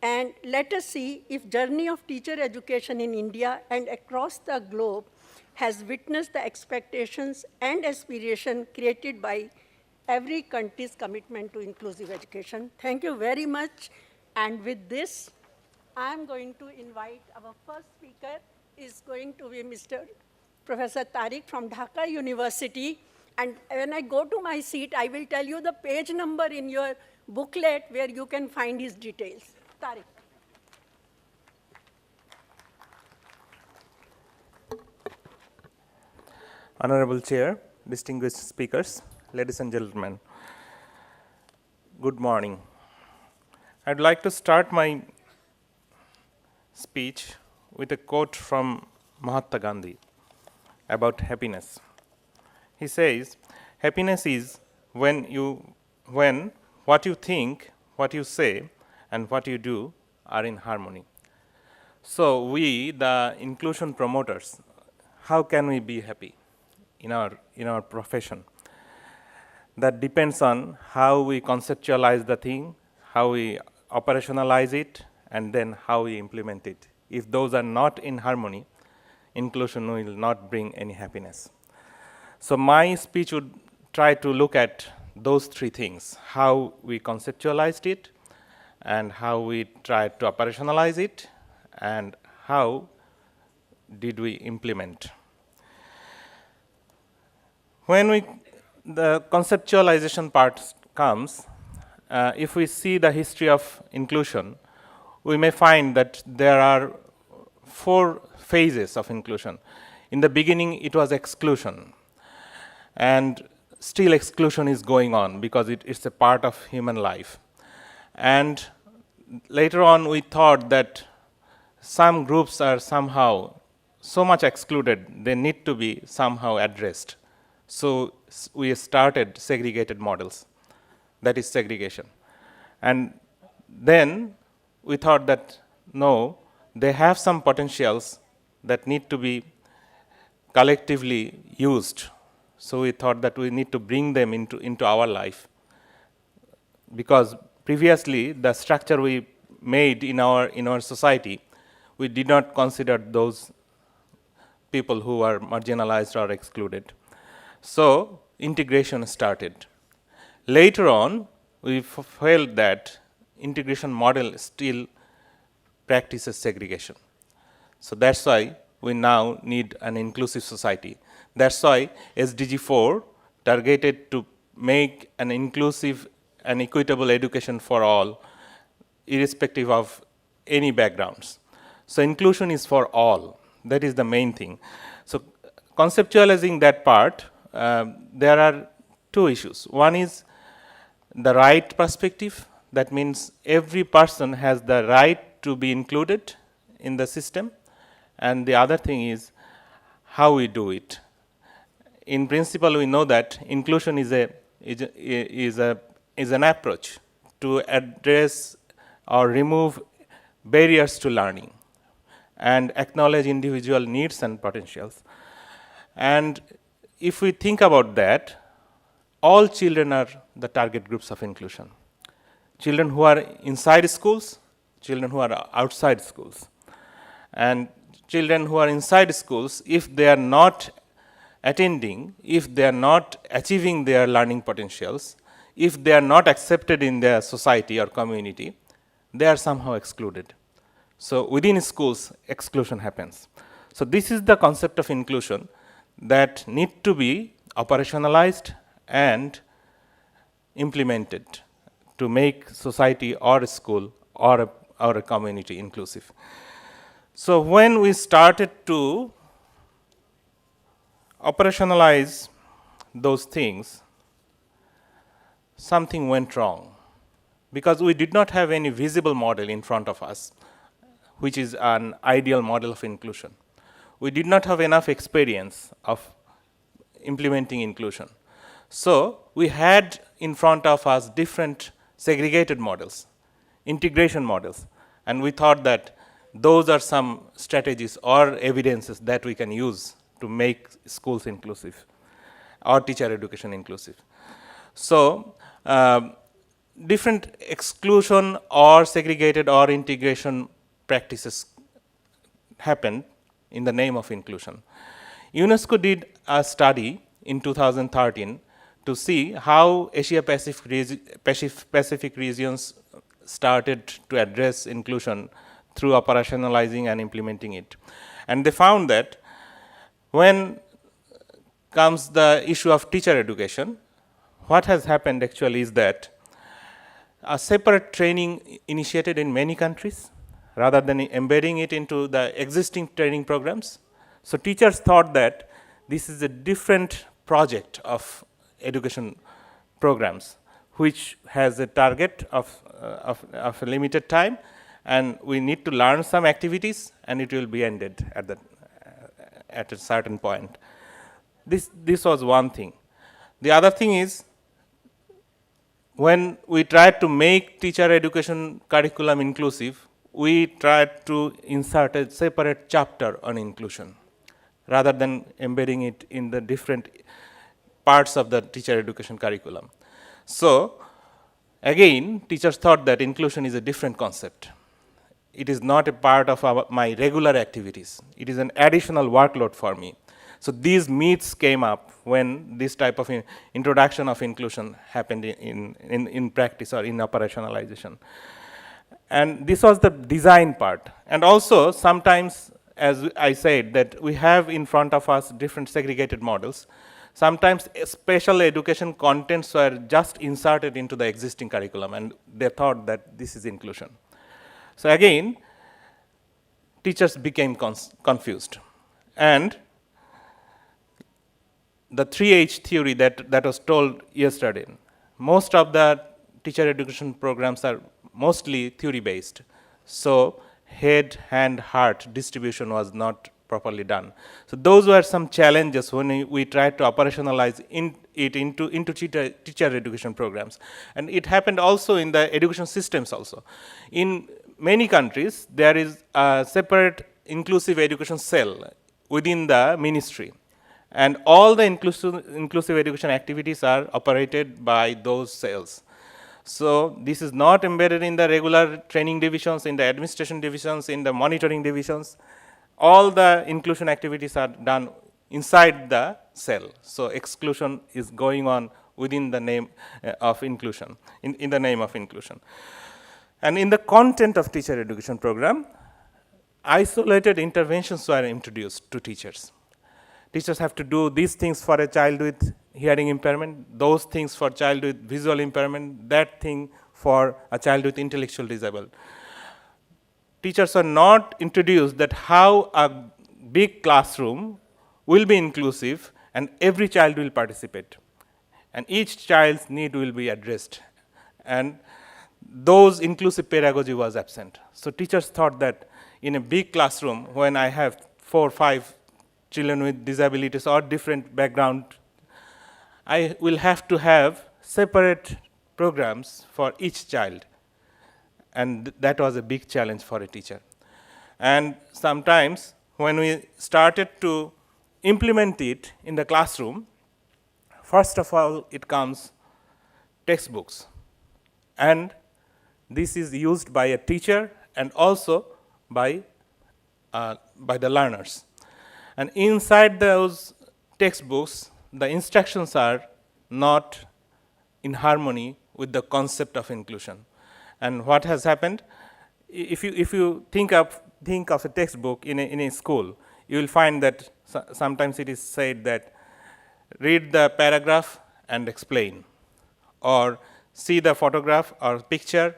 And let us see if journey of teacher education in India and across the globe has witnessed the expectations and aspiration created by every country's commitment to inclusive education. Thank you very much. And with this, I'm going to invite our first speaker is going to be Mr. Professor Tariq from Dhaka University. And when I go to my seat, I will tell you the page number in your booklet where you can find his details. Tariq. Honorable Chair, distinguished speakers, ladies and gentlemen, good morning. I'd like to start my speech with a quote from Mahatma Gandhi about happiness. He says, happiness is when what you think, what you say, and what you do are in harmony. So we, the inclusion promoters, how can we be happy in our profession? That depends on how we conceptualize the thing, how we operationalize it, and then how we implement it. If those are not in harmony, inclusion will not bring any happiness. So my speech would try to look at those three things: how we conceptualized it, and how we tried to operationalize it, and how did we implement. When the conceptualization part comes, if we see the history of inclusion, we may find that there are 4 phases of inclusion. In the beginning, it was exclusion. And still exclusion is going on because it's a part of human life. And later on, we thought that some groups are somehow so much excluded, they need to be somehow addressed. So we started segregated models. That is segregation. And then we thought that, no, they have some potentials that need to be collectively used. So we thought that we need to bring them into our life. Because previously, the structure we made in our society, we did not consider those people who are marginalized or excluded. So integration started. Later on, we felt that integration model still practices segregation. So that's why we now need an inclusive society. That's why SDG 4 targeted to make an inclusive and equitable education for all, irrespective of any backgrounds. So inclusion is for all. That is the main thing. So conceptualizing that part, there are 2 issues. One is the right perspective. That means every person has the right to be included in the system. And the other thing is how we do it. In principle, we know that inclusion is an approach to address or remove barriers to learning and acknowledge individual needs and potentials. And if we think about that, all children are the target groups of inclusion. Children who are inside schools, children who are outside schools. And children who are inside schools, if they are not attending, if they are not achieving their learning potentials, if they are not accepted in their society or community, they are somehow excluded. So within schools, exclusion happens. So this is the concept of inclusion that need to be operationalized and implemented to make society or a school or a community inclusive. So when we started to operationalize those things, something went wrong because we did not have any visible model in front of us, which is an ideal model of inclusion. We did not have enough experience of implementing inclusion. So we had in front of us different segregated models, integration models, and we thought that those are some strategies or evidences that we can use to make schools inclusive or teacher education inclusive. So different exclusion or segregated or integration practices happened in the name of inclusion. UNESCO did a study in 2013 to see how Asia-Pacific regions started to address inclusion through operationalizing and implementing it. And they found that when comes the issue of teacher education, what has happened actually is that a separate training initiated in many countries rather than embedding it into the existing training programs. So teachers thought that this is a different project of education programs, which has a target of a limited time, and we need to learn some activities, and it will be ended at a certain point. This was one thing. The other thing is, when we tried to make teacher education curriculum inclusive, we tried to insert a separate chapter on inclusion, rather than embedding it in the different parts of the teacher education curriculum. So, again, teachers thought that inclusion is a different concept. It is not a part of my regular activities. It is an additional workload for me. So these myths came up when this type of introduction of inclusion happened in practice or in operationalization. And this was the design part. And also, sometimes, as I said, that we have in front of us different segregated models. Sometimes special education contents were just inserted into the existing curriculum, and they thought that this is inclusion. So again, teachers became confused. And the 3H theory that was told yesterday, most of the teacher education programs are mostly theory-based. So head, hand, heart distribution was not properly done. So those were some challenges when we tried to operationalize it into teacher education programs. And it happened also in the education systems also. In many countries, there is a separate inclusive education cell within the ministry. And all the inclusive education activities are operated by those cells. So this is not embedded in the regular training divisions, in the administration divisions, in the monitoring divisions. All the inclusion activities are done inside the cell. So exclusion is going on within the name of inclusion, in the name of inclusion. And in the content of teacher education program, isolated interventions were introduced to teachers. Teachers have to do these things for a child with hearing impairment, those things for child with visual impairment, that thing for a child with intellectual disability. Teachers are not introduced that how a big classroom will be inclusive and every child will participate. And each child's need will be addressed. And those inclusive pedagogy was absent. So teachers thought that in a big classroom, when I have 4 or 5 children with disabilities or different background, I will have to have separate programs for each child. And that was a big challenge for a teacher. And sometimes when we started to implement it in the classroom, first of all, it comes textbooks. And this is used by a teacher and also by the learners. And inside those textbooks, the instructions are not in harmony with the concept of inclusion. And what has happened, if you think of a textbook in a school, you will find that sometimes it is said that read the paragraph and explain, or see the photograph or picture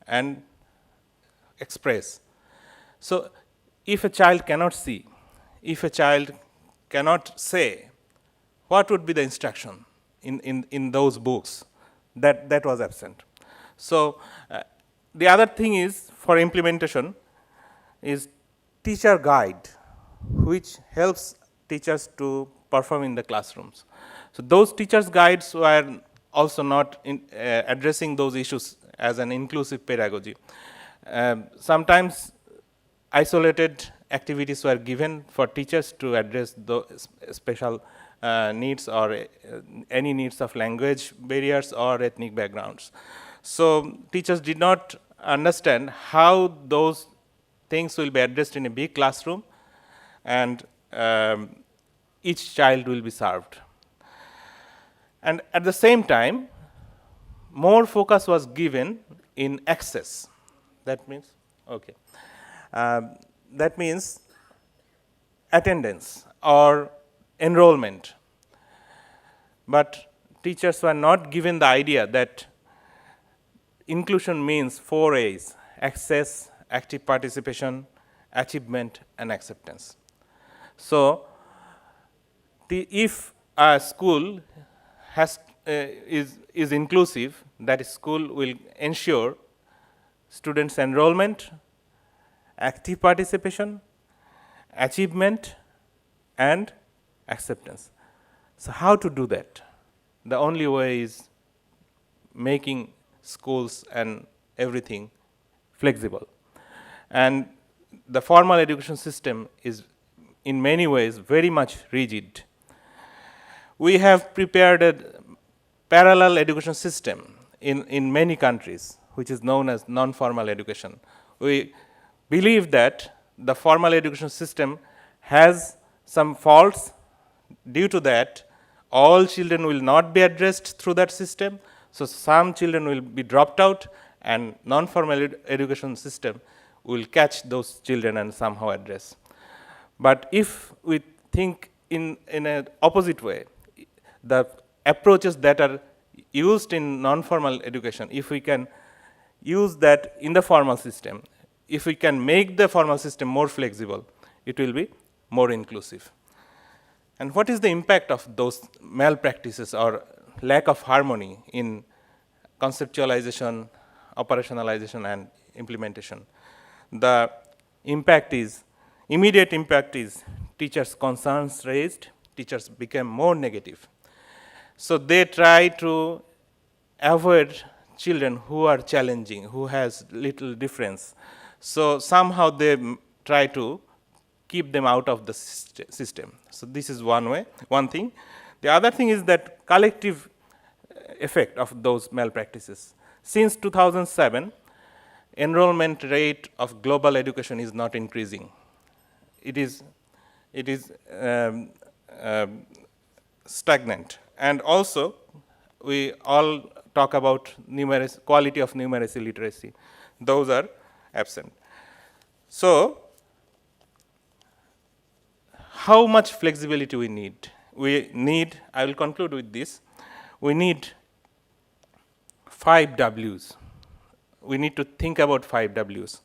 and express. So if a child cannot see, if a child cannot say, what would be the instruction in those books? That was absent. So the other thing is, for implementation, is teacher guide, which helps teachers to perform in the classrooms. So those teachers' guides were also not addressing those issues as an inclusive pedagogy. Sometimes isolated activities were given for teachers to address those special needs or any needs of language barriers or ethnic backgrounds. So teachers did not understand how those things will be addressed in a big classroom, and each child will be served. And at the same time, more focus was given in access. That means, okay. That means attendance or enrollment. But teachers were not given the idea that inclusion means 4 A's: access, active participation, achievement, and acceptance. So, if a school is inclusive, that school will ensure students' enrollment, active participation, achievement, and acceptance. So how to do that? The only way is making schools and everything flexible. And the formal education system is in many ways very much rigid. We have prepared a parallel education system in many countries, which is known as non-formal education. We believe that the formal education system has some faults. Due to that, all children will not be addressed through that system. So some children will be dropped out, and non-formal education system will catch those children and somehow address. But if we think in an opposite way, the approaches that are used in non-formal education, if we can use that in the formal system, if we can make the formal system more flexible, it will be more inclusive. And what is the impact of those malpractices or lack of harmony in conceptualization, operationalization, and implementation? The impact is, immediate impact is teachers' concerns raised, teachers became more negative. So they try to avoid children who are challenging, who has little difference. So somehow they try to keep them out of the system. So this is one way, one thing. The other thing is that collective effect of those malpractices. Since 2007, enrollment rate of global education is not increasing. It is stagnant. And also, we all talk about quality of numeracy literacy. Those are absent. So, how much flexibility we need? We need, I will conclude with this, we need 5 W's. We need to think about 5 W's.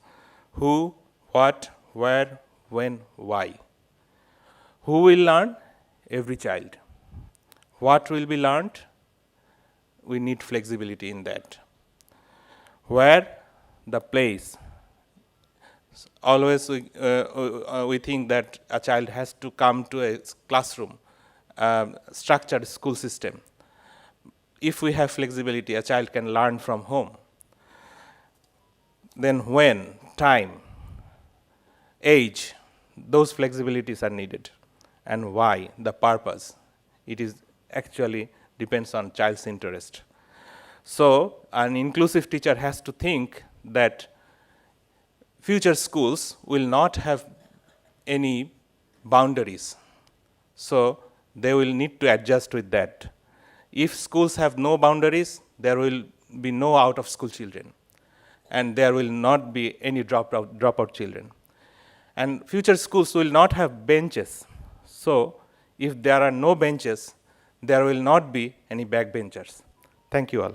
Who, what, where, when, why. Who will learn? Every child. What will be learned? We need flexibility in that. Where? The place. Always we think that a child has to come to a classroom, structured school system. If we have flexibility, a child can learn from home. Then when, time, age, those flexibilities are needed. And why, the purpose. It is actually depends on child's interest. So an inclusive teacher has to think that future schools will not have any boundaries. So they will need to adjust with that. If schools have no boundaries, there will be no out-of-school children. And there will not be any dropout children. And future schools will not have benches. So if there are no benches, there will not be any backbenchers. Thank you all.